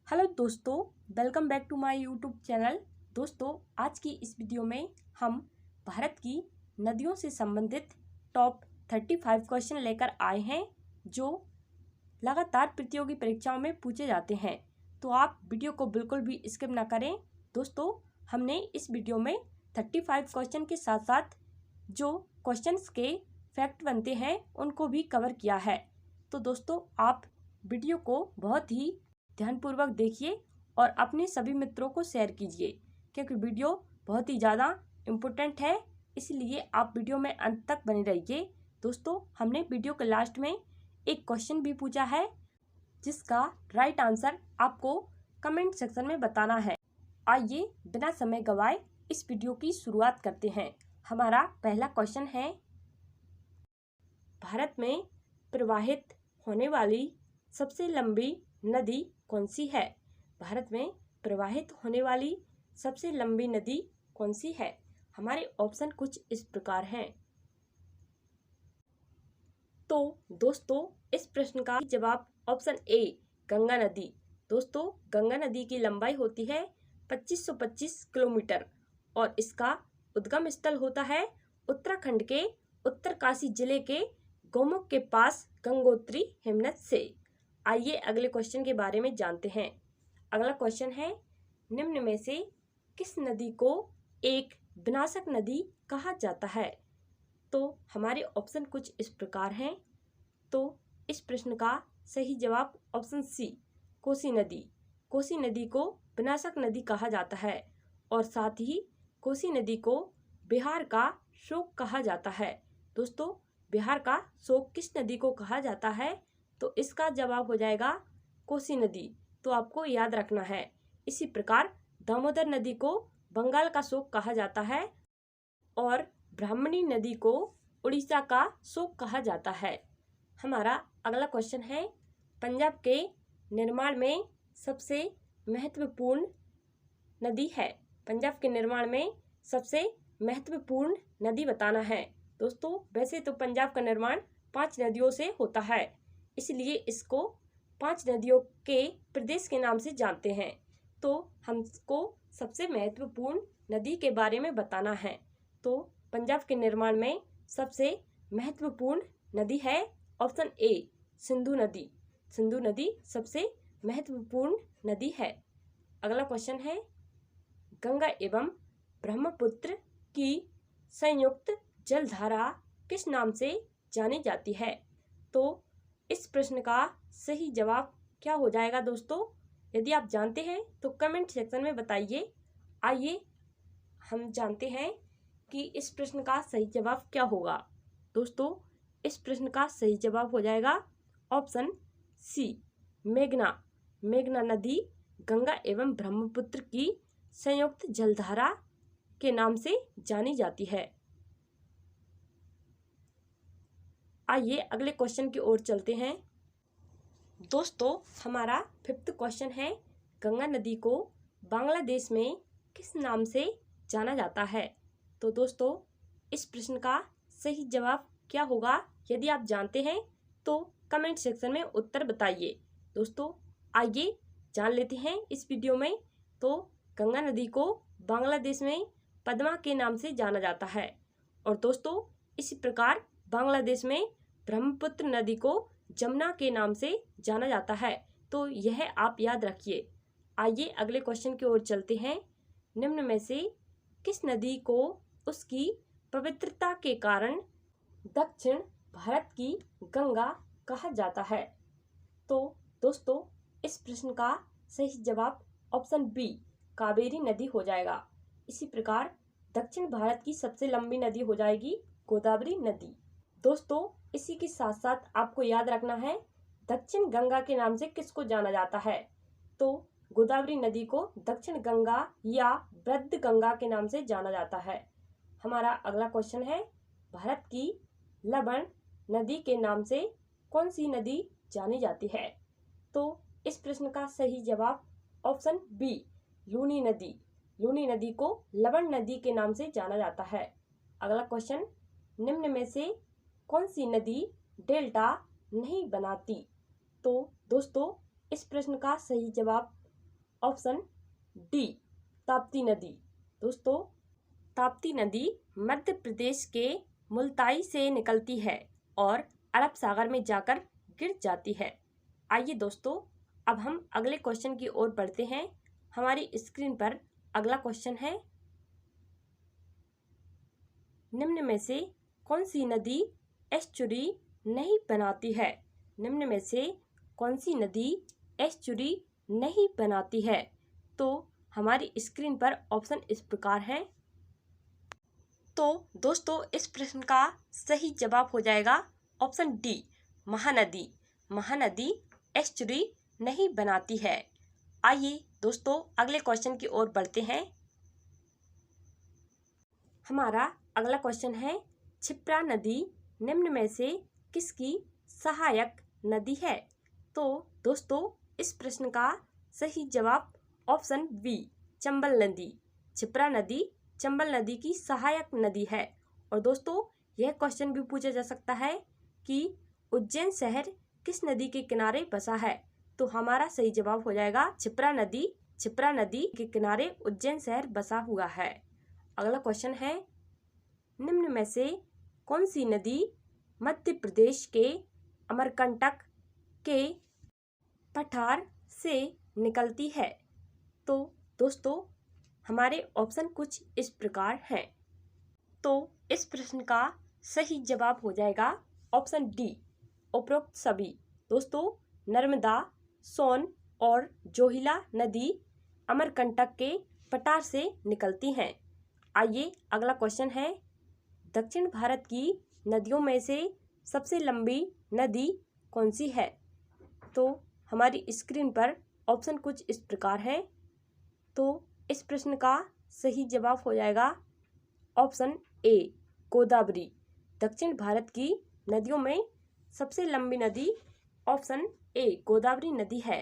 Hello दोस्तों, welcome back to my YouTube channel. दोस्तों, आज की इस वीडियो में हम भारत की नदियों से संबंधित टॉप 35 क्वेश्चन लेकर आए हैं जो लगातार प्रतियोगी परीक्षाओं में पूछे जाते हैं। तो आप वीडियो को बिल्कुल भी स्किप ना करें। दोस्तों, हमने इस वीडियो में 35 क्वेश्चन के साथ साथ जो क्वेश्चंस के फैक्ट बनते हैं उनको भी कवर किया है। तो दोस्तों, आप वीडियो को बहुत ही ध्यानपूर्वक देखिए और अपने सभी मित्रों को शेयर कीजिए, क्योंकि वीडियो बहुत ही ज़्यादा इम्पोर्टेंट है, इसलिए आप वीडियो में अंत तक बने रहिए। दोस्तों, हमने वीडियो के लास्ट में एक क्वेश्चन भी पूछा है जिसका राइट आंसर आपको कमेंट सेक्शन में बताना है। आइए बिना समय गवाए इस वीडियो की शुरुआत करते हैं। हमारा पहला क्वेश्चन है, भारत में प्रवाहित होने वाली सबसे लंबी नदी कौन सी है? भारत में प्रवाहित होने वाली सबसे लंबी नदी कौन सी है? हमारे ऑप्शन कुछ इस प्रकार हैं। तो दोस्तों, इस प्रश्न का जवाब ऑप्शन ए गंगा नदी। दोस्तों, गंगा नदी की लंबाई होती है 2525 किलोमीटर और इसका उद्गम स्थल होता है उत्तराखंड के उत्तरकाशी जिले के गौमुख के पास गंगोत्री हिमनद से। आइए अगले क्वेश्चन के बारे में जानते हैं। अगला क्वेश्चन है, निम्न में से किस नदी को एक विनाशक नदी कहा जाता है? तो हमारे ऑप्शन कुछ इस प्रकार हैं। तो इस प्रश्न का सही जवाब ऑप्शन सी कोसी नदी। कोसी नदी को विनाशक नदी कहा जाता है और साथ ही कोसी नदी को बिहार का शोक कहा जाता है। दोस्तों, बिहार का शोक किस नदी को कहा जाता है? तो इसका जवाब हो जाएगा कोसी नदी। तो आपको याद रखना है। इसी प्रकार दामोदर नदी को बंगाल का शोक कहा जाता है और ब्राह्मणी नदी को उड़ीसा का शोक कहा जाता है। हमारा अगला क्वेश्चन है, पंजाब के निर्माण में सबसे महत्वपूर्ण नदी है। पंजाब के निर्माण में सबसे महत्वपूर्ण नदी बताना है। दोस्तों, वैसे तो पंजाब का निर्माण 5 नदियों से होता है, इसलिए इसको 5 नदियों के प्रदेश के नाम से जानते हैं। तो हमको सबसे महत्वपूर्ण नदी के बारे में बताना है। तो पंजाब के निर्माण में सबसे महत्वपूर्ण नदी है ऑप्शन ए सिंधु नदी। सिंधु नदी सबसे महत्वपूर्ण नदी है। अगला क्वेश्चन है, गंगा एवं ब्रह्मपुत्र की संयुक्त जलधारा किस नाम से जानी जाती है? तो इस प्रश्न का सही जवाब क्या हो जाएगा? दोस्तों, यदि आप जानते हैं तो कमेंट सेक्शन में बताइए। आइए हम जानते हैं कि इस प्रश्न का सही जवाब क्या होगा। दोस्तों, इस प्रश्न का सही जवाब हो जाएगा ऑप्शन सी मेघना। मेघना नदी गंगा एवं ब्रह्मपुत्र की संयुक्त जलधारा के नाम से जानी जाती है। आइए अगले क्वेश्चन की ओर चलते हैं। दोस्तों, हमारा 5th क्वेश्चन है, गंगा नदी को बांग्लादेश में किस नाम से जाना जाता है? तो दोस्तों, इस प्रश्न का सही जवाब क्या होगा? यदि आप जानते हैं तो कमेंट सेक्शन में उत्तर बताइए। दोस्तों, आइए जान लेते हैं इस वीडियो में। तो गंगा नदी को बांग्लादेश में पद्मा के नाम से जाना जाता है और दोस्तों, इसी प्रकार बांग्लादेश में ब्रह्मपुत्र नदी को जमुना के नाम से जाना जाता है। तो यह आप याद रखिए। आइए अगले क्वेश्चन की ओर चलते हैं। निम्न में से किस नदी को उसकी पवित्रता के कारण दक्षिण भारत की गंगा कहा जाता है? तो दोस्तों, इस प्रश्न का सही जवाब ऑप्शन बी कावेरी नदी हो जाएगा। इसी प्रकार दक्षिण भारत की सबसे लंबी नदी हो जाएगी गोदावरी नदी। दोस्तों, इसी के साथ साथ आपको याद रखना है, दक्षिण गंगा के नाम से किसको जाना जाता है? तो गोदावरी नदी को दक्षिण गंगा या वृद्ध गंगा के नाम से जाना जाता है। हमारा अगला क्वेश्चन है, भारत की लवण नदी के नाम से कौन सी नदी जानी जाती है? तो इस प्रश्न का सही जवाब ऑप्शन बी लूनी नदी। लूनी नदी को लवण नदी के नाम से जाना जाता है। अगला क्वेश्चन, निम्न में से कौन सी नदी डेल्टा नहीं बनाती? तो दोस्तों, इस प्रश्न का सही जवाब ऑप्शन डी ताप्ती नदी। दोस्तों, ताप्ती नदी मध्य प्रदेश के मुल्ताई से निकलती है और अरब सागर में जाकर गिर जाती है। आइए दोस्तों, अब हम अगले क्वेश्चन की ओर बढ़ते हैं। हमारी स्क्रीन पर अगला क्वेश्चन है, निम्न में से कौन सी नदी एस्चुरी नहीं बनाती है? निम्न में से कौन सी नदी एस्चुरी नहीं बनाती है? तो हमारी स्क्रीन पर ऑप्शन इस प्रकार हैं। तो दोस्तों, इस प्रश्न का सही जवाब हो जाएगा option D Mahanadi. Mahanadi estuary नहीं बनाती है। आइए दोस्तों, अगले क्वेश्चन की ओर बढ़ते हैं। हमारा अगला क्वेश्चन है, क्षिप्रा नदी निम्न में से किसकी सहायक नदी है? तो दोस्तों, इस प्रश्न का सही जवाब ऑप्शन बी चंबल नदी। क्षिप्रा नदी चंबल नदी की सहायक नदी है। और दोस्तों, यह क्वेश्चन भी पूछा जा सकता है कि उज्जैन शहर किस नदी के किनारे बसा है? तो हमारा सही जवाब हो जाएगा क्षिप्रा नदी। क्षिप्रा नदी के किनारे उज्जैन शहर बसा हुआ है। अगला क्वेश्चन है, निम्न में से कौन सी नदी मध्य प्रदेश के अमरकंटक के पठार से निकलती है? तो दोस्तों, हमारे ऑप्शन कुछ इस प्रकार हैं। तो इस प्रश्न का सही जवाब हो जाएगा ऑप्शन डी उपरोक्त सभी। दोस्तों, नर्मदा, सोन और जोहिला नदी अमरकंटक के पठार से निकलती हैं। आइए अगला क्वेश्चन है, दक्षिण भारत की नदियों में से सबसे लंबी नदी कौन सी है? तो हमारी स्क्रीन पर ऑप्शन कुछ इस प्रकार है। तो इस प्रश्न का सही जवाब हो जाएगा ऑप्शन ए गोदावरी। दक्षिण भारत की नदियों में सबसे लंबी नदी ऑप्शन ए गोदावरी नदी है।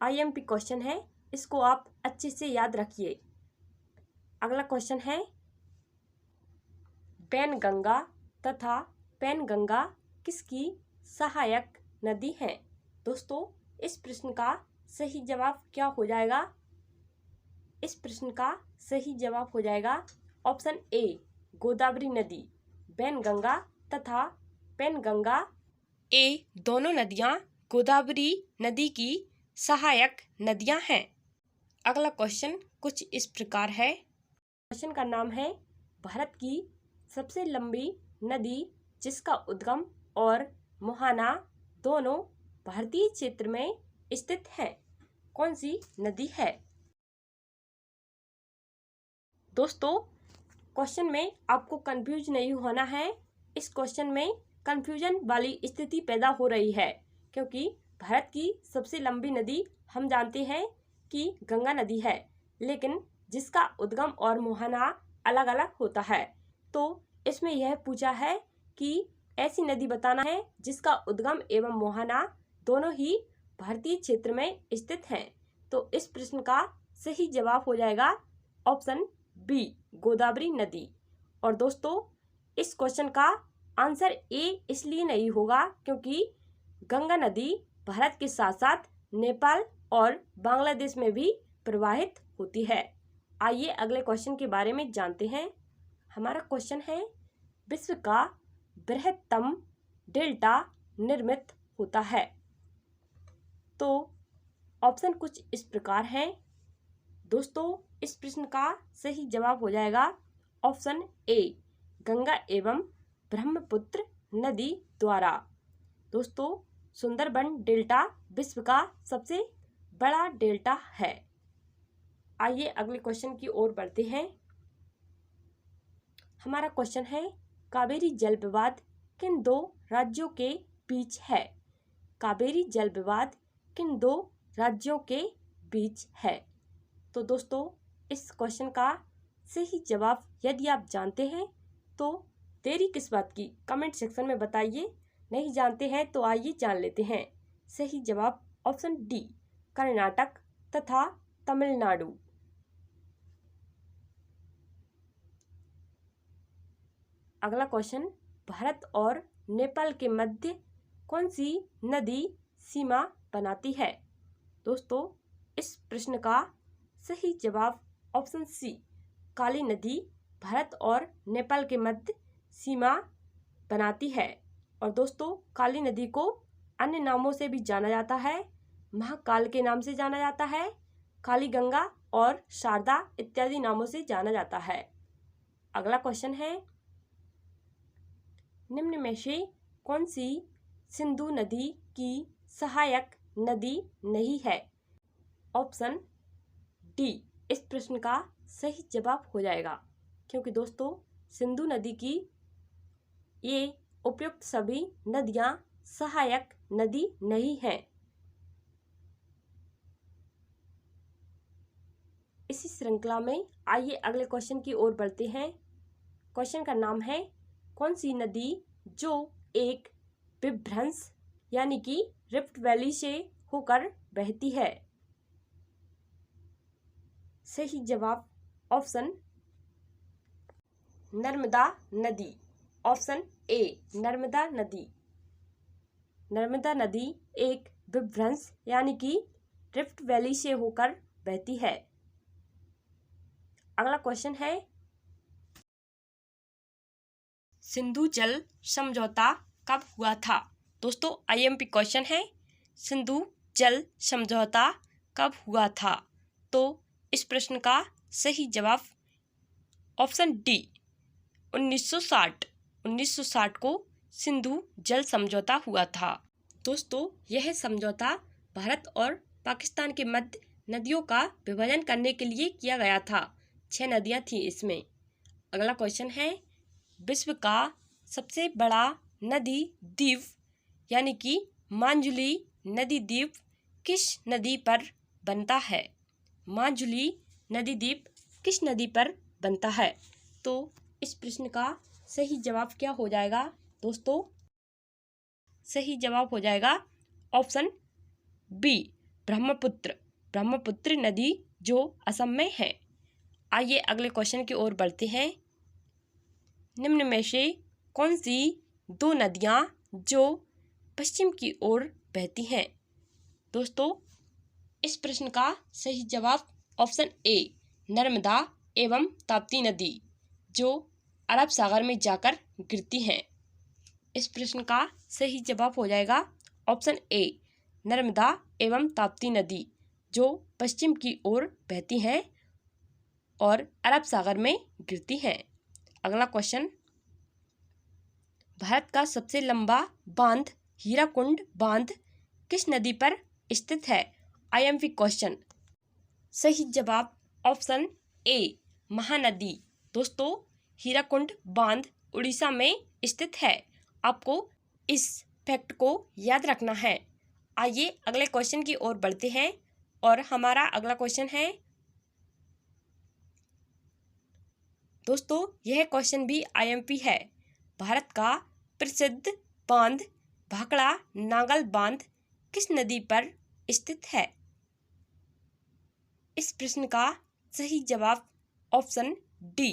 IMP क्वेश्चन है, इसको आप अच्छे से याद रखिए। अगला क्वेश्चन है, पैनगंगा तथा पैनगंगा किसकी सहायक नदी है? दोस्तों, इस प्रश्न का सही जवाब क्या हो जाएगा? इस प्रश्न का सही जवाब हो जाएगा ऑप्शन ए गोदावरी नदी। पैनगंगा तथा पैनगंगा ये दोनों नदियां गोदावरी नदी की सहायक नदियां हैं। अगला क्वेश्चन कुछ इस प्रकार है। क्वेश्चन का नाम है, भारत की सबसे लंबी नदी जिसका उद्गम और मुहाना दोनों भारतीय क्षेत्र में स्थित है, कौन सी नदी है? दोस्तों, क्वेश्चन में आपको कंफ्यूज नहीं होना है। इस क्वेश्चन में कंफ्यूजन वाली स्थिति पैदा हो रही है, क्योंकि भारत की सबसे लंबी नदी हम जानते हैं कि गंगा नदी है, लेकिन जिसका उद्गम और मुहाना अलग अलग होता है। तो इसमें यह पूछा है कि ऐसी नदी बताना है जिसका उद्गम एवं मुहाना दोनों ही भारतीय क्षेत्र में स्थित हैं। तो इस प्रश्न का सही जवाब हो जाएगा ऑप्शन बी गोदावरी नदी। और दोस्तों, इस क्वेश्चन का आंसर ए इसलिए नहीं होगा क्योंकि गंगा नदी भारत के साथ साथ नेपाल और बांग्लादेश में भी प्रवाहित होती है। आइए अगले क्वेश्चन के बारे में जानते हैं। हमारा क्वेश्चन है, विश्व का बृहत्तम डेल्टा निर्मित होता है। तो ऑप्शन कुछ इस प्रकार हैं। दोस्तों, इस प्रश्न का सही जवाब हो जाएगा ऑप्शन ए गंगा एवं ब्रह्मपुत्र नदी द्वारा। दोस्तों, सुंदरबन डेल्टा विश्व का सबसे बड़ा डेल्टा है। आइए अगले क्वेश्चन की ओर बढ़ते हैं। हमारा क्वेश्चन है, कावेरी जल विवाद किन दो राज्यों के बीच है? कावेरी जल विवाद किन दो राज्यों के बीच है? तो दोस्तों, इस क्वेश्चन का सही जवाब यदि आप जानते हैं तो देरी किस बात की, कमेंट सेक्शन में बताइए। नहीं जानते हैं तो आइए जान लेते हैं। सही जवाब ऑप्शन डी कर्नाटक तथा तमिलनाडु। अगला क्वेश्चन, भारत और नेपाल के मध्य कौन सी नदी सीमा बनाती है? दोस्तों, इस प्रश्न का सही जवाब ऑप्शन सी, काली नदी भारत और नेपाल के मध्य सीमा बनाती है। और दोस्तों, काली नदी को अन्य नामों से भी जाना जाता है। महाकाल के नाम से जाना जाता है, काली गंगा और शारदा इत्यादि नामों से जाना जाता है। अगला क्वेश्चन है, निम्न में से कौन सी सिंधु नदी की सहायक नदी नहीं है? ऑप्शन डी इस प्रश्न का सही जवाब हो जाएगा, क्योंकि दोस्तों सिंधु नदी की ये उपयुक्त सभी नदियां सहायक नदी नहीं हैं। इसी श्रृंखला में आइए अगले क्वेश्चन की ओर बढ़ते हैं। क्वेश्चन का नाम है, कौन सी नदी जो एक विभ्रंश यानी कि रिफ्ट वैली से होकर बहती है? सही जवाब ऑप्शन नर्मदा नदी, ऑप्शन ए नर्मदा नदी। नर्मदा नदी एक विभ्रंश यानी कि रिफ्ट वैली से होकर बहती है। अगला क्वेश्चन है, सिंधु जल समझौता कब हुआ था? दोस्तों आईएमपी क्वेश्चन है, सिंधु जल समझौता कब हुआ था? तो इस प्रश्न का सही जवाब ऑप्शन डी 1960 को सिंधु जल समझौता हुआ था। दोस्तों यह समझौता भारत और पाकिस्तान के मध्य नदियों का विभाजन करने के लिए किया गया था। 6 नदियां थी इसमें। अगला क्वेश्चन है, विश्व का सबसे बड़ा नदी द्वीप यानी कि माजुली नदी द्वीप किस नदी पर बनता है? माजुली नदी द्वीप किस नदी पर बनता है? तो इस प्रश्न का सही जवाब क्या हो जाएगा? दोस्तों सही जवाब हो जाएगा ऑप्शन बी ब्रह्मपुत्र नदी जो असम में है। आइए अगले क्वेश्चन की ओर बढ़ते हैं। निम्न में से कौन सी 2 नदियां जो पश्चिम की ओर बहती हैं? दोस्तों इस प्रश्न का सही जवाब ऑप्शन ए नर्मदा एवं ताप्ती नदी जो अरब सागर में जाकर गिरती हैं। इस प्रश्न का सही जवाब हो जाएगा ऑप्शन ए नर्मदा एवं ताप्ती नदी जो पश्चिम की ओर बहती हैं और अरब सागर में गिरती हैं। अगला क्वेश्चन, भारत का सबसे लंबा बांध हीराकुंड बांध किस नदी पर स्थित है? IMP question. सही जवाब ऑप्शन ए महानदी। दोस्तों हीराकुंड बांध उड़ीसा में स्थित है। आपको इस फैक्ट को याद रखना है। आइए अगले क्वेश्चन की ओर बढ़ते हैं और हमारा अगला क्वेश्चन है, दोस्तों यह क्वेश्चन भी आईएमपी है। भारत का प्रसिद्ध बांध भाखड़ा नांगल बांध किस नदी पर स्थित है? इस प्रश्न का सही जवाब ऑप्शन डी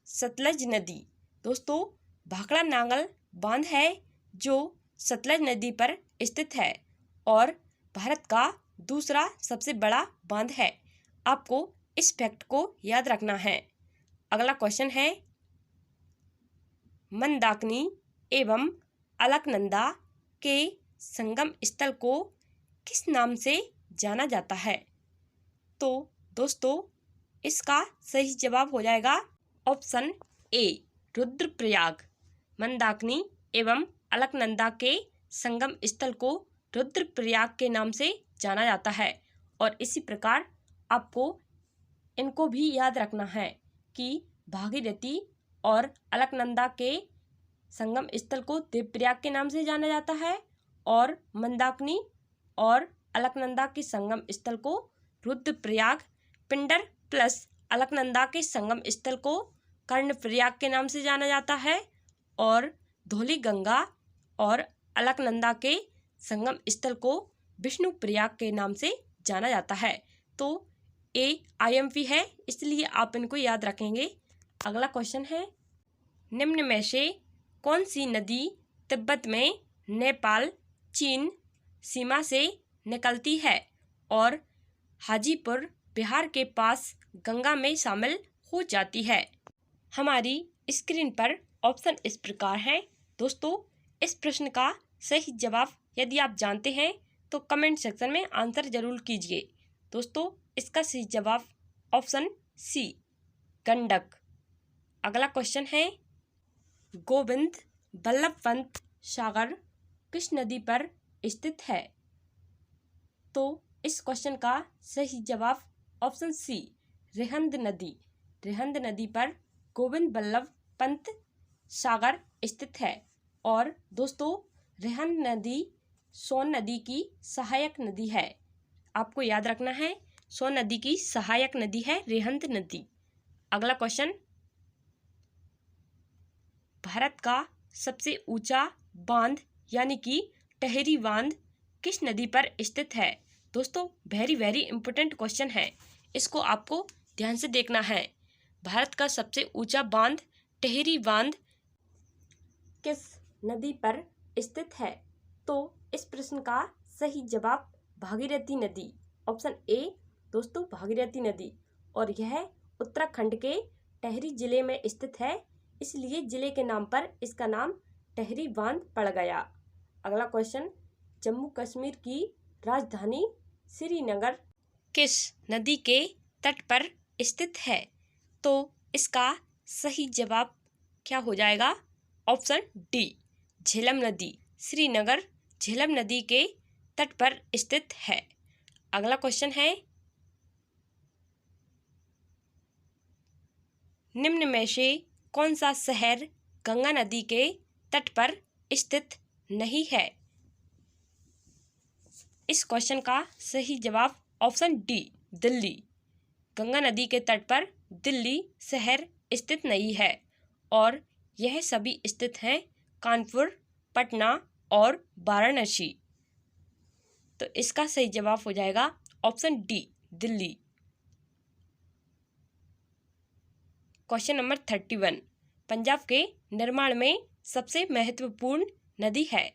सतलज नदी। दोस्तों भाखड़ा नांगल बांध है जो सतलज नदी पर स्थित है और भारत का दूसरा सबसे बड़ा बांध है। आपको इस फैक्ट को याद रखना है। अगला क्वेश्चन है, मंदाकिनी एवं अलकनंदा के संगम स्थल को किस नाम से जाना जाता है? तो दोस्तों इसका सही जवाब हो जाएगा ऑप्शन ए रुद्रप्रयाग। मंदाकिनी एवं अलकनंदा के संगम स्थल को रुद्रप्रयाग के नाम से जाना जाता है। और इसी प्रकार आपको इनको भी याद रखना है कि भागीरथी और अलकनंदा के संगम स्थल को देवप्रयाग के नाम से जाना जाता है और मंदाकिनी और अलकनंदा के संगम स्थल को रुद्रप्रयाग, पिंडर प्लस अलकनंदा के संगम स्थल को कर्णप्रयाग के नाम से जाना जाता है और धौली गंगा और अलकनंदा के संगम स्थल को विष्णुप्रयाग के नाम से जाना जाता है। तो ए आईएमपी है, इसलिए आप इनको याद रखेंगे। अगला क्वेश्चन है, निम्न में से कौन सी नदी तिब्बत में नेपाल चीन सीमा से निकलती है और हाजीपुर बिहार के पास गंगा में शामिल हो जाती है। हमारी स्क्रीन पर ऑप्शन इस प्रकार हैं। दोस्तों, इस प्रश्न का सही जवाब यदि आप जानते हैं तो कमेंट सेक्शन में आंसर जरूर कीजिए। दोस्तों, इसका सही जवाब ऑप्शन सी, गंडक। अगला क्वेश्चन है, गोविंद बल्लभ पंत सागर किस नदी पर स्थित है? तो इस क्वेश्चन का सही जवाब ऑप्शन सी, रिहंद नदी। रिहंद नदी पर गोविंद बल्लभ पंत सागर स्थित है। और दोस्तों, रिहंद नदी सोन नदी की सहायक नदी है। आपको याद रखना है, सोन नदी की सहायक नदी है रिहंद नदी। अगला क्वेश्चन, भारत का सबसे ऊंचा बांध यानी कि टेहरी बांध किस नदी पर स्थित है? दोस्तों, वेरी इंपॉर्टेंट क्वेश्चन है, इसको आपको ध्यान से देखना है। भारत का सबसे ऊंचा बांध टेहरी बांध किस नदी पर स्थित है? तो इस प्रश्न का सही जवाब भागीरथी नदी, ऑप्शन ए। दोस्तों, भागीरथी नदी, और यह उत्तराखंड के टेहरी जिले में स्थित है, इसलिए जिले के नाम पर इसका नाम टेहरी बांध पड़ गया। अगला क्वेश्चन, जम्मू कश्मीर की राजधानी श्रीनगर किस नदी के तट पर स्थित है? तो इसका सही जवाब क्या हो जाएगा? ऑप्शन डी, झेलम नदी। श्रीनगर झेलम नदी के तट पर स्थित है। अगला क्वेश्चन है, निम्न में से कौन सा शहर गंगा नदी के तट पर स्थित नहीं है? इस क्वेश्चन का सही जवाब ऑप्शन डी, दिल्ली। गंगा नदी के तट पर दिल्ली शहर स्थित नहीं है, और यह सभी स्थित हैं कानपुर, पटना और वाराणसी। तो इसका सही जवाब हो जाएगा option D, Delhi. Question number 31, Punjab के निर्माण में सबसे महत्वपूर्ण नदी है?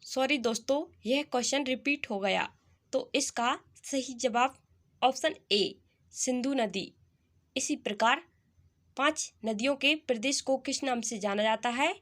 सॉरी दोस्तों, यह क्वेश्चन रिपीट हो गया। तो इसका सही जवाब ऑप्शन ए, सिंधु नदी। इसी प्रकार 5 नदियों के प्रदेश को किस नाम से जाना जाता है?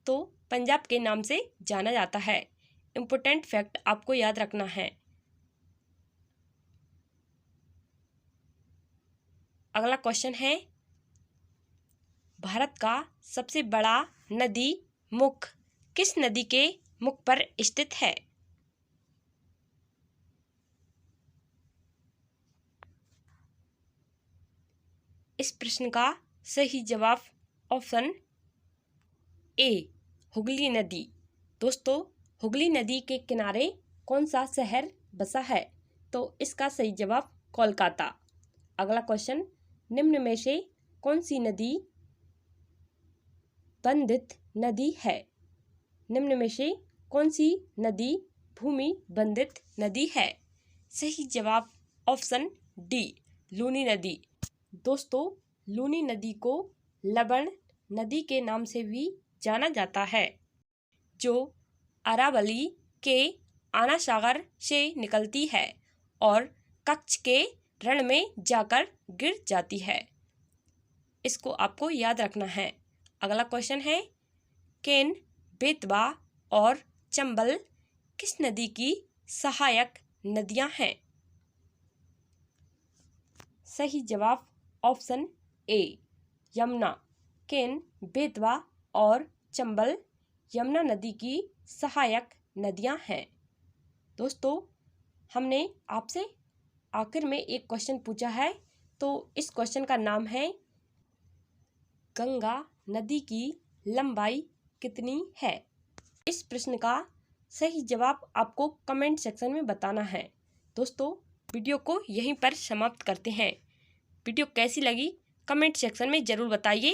तो पंजाब के नाम से जाना जाता है। इम्पोर्टेंट फैक्ट आपको याद रखना है। अगला क्वेश्चन है, भारत का सबसे बड़ा नदी मुख किस नदी के मुख पर स्थित है? इस प्रश्न का सही जवाब ऑप्शन ए, हुगली नदी। दोस्तों, हुगली नदी के किनारे कौन सा शहर बसा है? तो इसका सही जवाब कोलकाता। अगला क्वेश्चन, निम्न में से कौन सी नदी बंधित नदी है? निम्न में से कौन सी नदी भूमि बंधित नदी है? सही जवाब ऑप्शन डी, लूनी नदी। दोस्तों, लूनी नदी को लवण नदी के नाम से भी जाना जाता है, जो अरावली के आना सागर से निकलती है और कच्छ के रण में जाकर गिर जाती है। इसको आपको याद रखना है। अगला क्वेश्चन है, केन, बेतवा और चंबल किस नदी की सहायक नदियां हैं? सही जवाब ऑप्शन ए, यमुना। केन, बेतवा और चंबल यमुना नदी की सहायक नदियां हैं। दोस्तों, हमने आपसे आखिर में एक क्वेश्चन पूछा है, तो इस क्वेश्चन का नाम है, गंगा नदी की लंबाई कितनी है? इस प्रश्न का सही जवाब आपको कमेंट सेक्शन में बताना है। दोस्तों, वीडियो को यहीं पर समाप्त करते हैं। वीडियो कैसी लगी कमेंट सेक्शन में ज़रूर बताइए।